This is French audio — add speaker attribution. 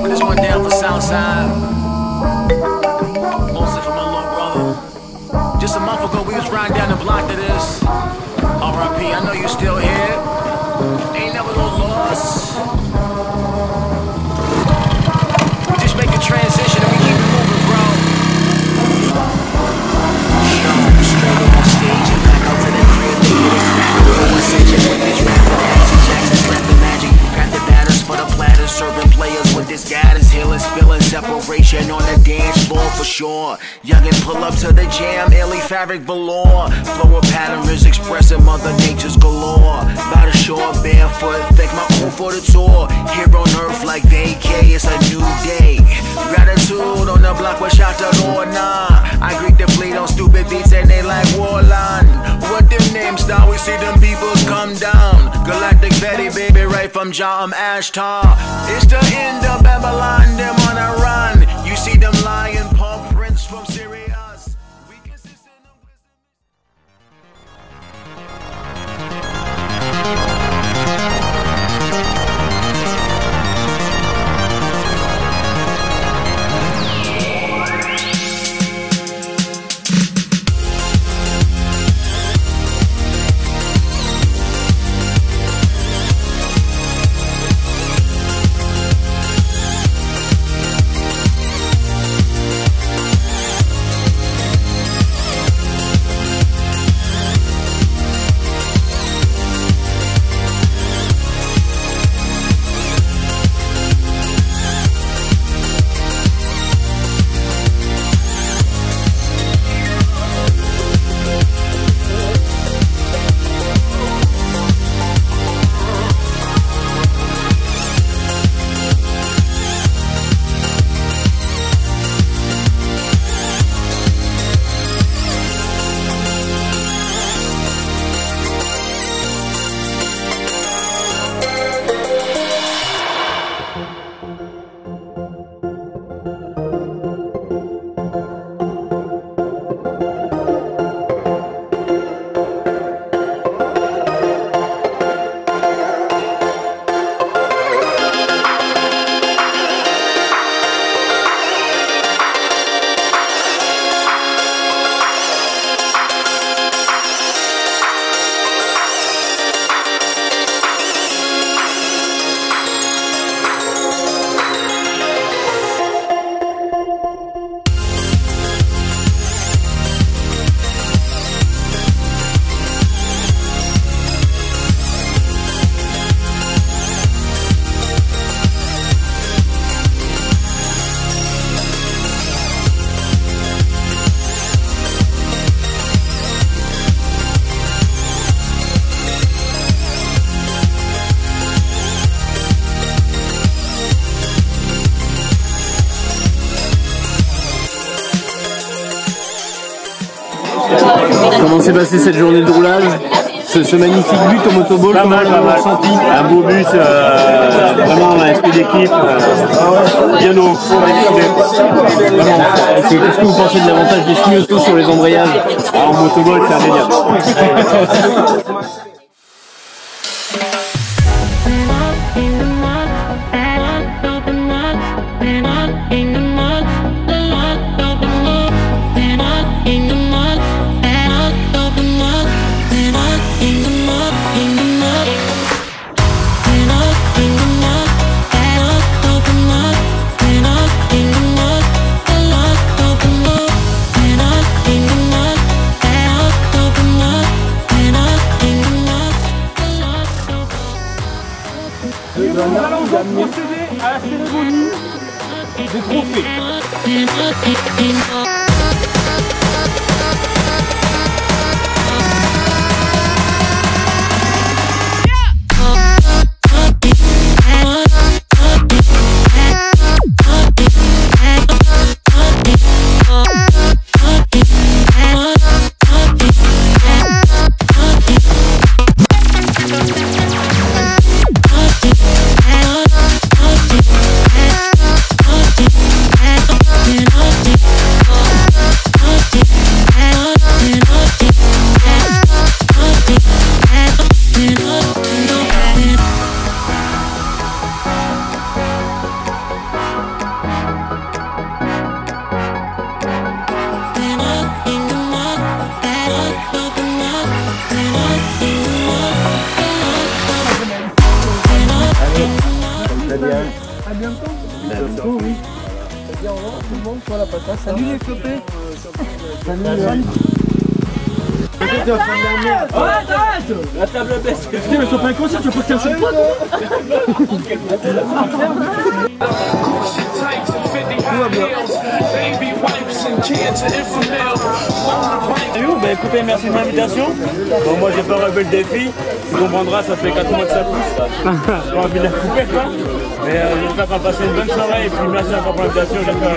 Speaker 1: This one down for Southside. Mostly for my little brother. Just a month ago, we was riding down the block to this. R.I.P. I know you still here. Ain't never no loss. We just make a transition and we keep it moving, bro. Straight up on stage and back out to the crib. They get it back. No ascension with this rap. Jackson's rapping magic. Crafted batters for the platters. Serving players with this guidance. Healing, spilling, separation on the dance floor for sure. Youngin' pull up to the jam. Illy fabric velour. Flow of pattern is expressing Mother Nature's galore. By the shore, barefoot. Thank my crew for the tour. Here on earth like vacay. It's a new day. Gratitude on the block with shot to Lord. Nah, I greet the fleet on stupid beats and they like Warland. What them names start? We see them peoples come down. Galactic Betty, baby, right from Jam Ashtar. It's the end of Babylon, them on a run. You see them lion paw prints from Sirius. We consist in the
Speaker 2: Comment s'est passée cette journée de roulage? Ce magnifique but au motoball?
Speaker 3: Pas mal. Un beau but, vraiment un esprit d'équipe, bien au fond.
Speaker 2: Qu'est-ce que vous pensez de l'avantage des signaux sur les embrayages?
Speaker 3: En motoball, c'est indéniable.
Speaker 4: Nous allons donc procéder à la cérémonie des trophées. À bientôt.
Speaker 2: À bientôt, oui.
Speaker 4: Au revoir tout le monde sur la patate. Salut les flopés.
Speaker 2: Salut.
Speaker 4: Arrête. La table baisse. Putain, mais ils sont pas inconscients, tu veux pas que t'aimes pas tout va bien.
Speaker 3: Bah écoutez, merci de l'invitation. Bon, moi j'ai pas relevé le défi. Tu comprendras, ça fait 4 mois que ça pousse. J'ai pas envie de la couper quoi. Mais j'espère qu'on va passer une bonne soirée et puis merci encore pour l'invitation. J'espère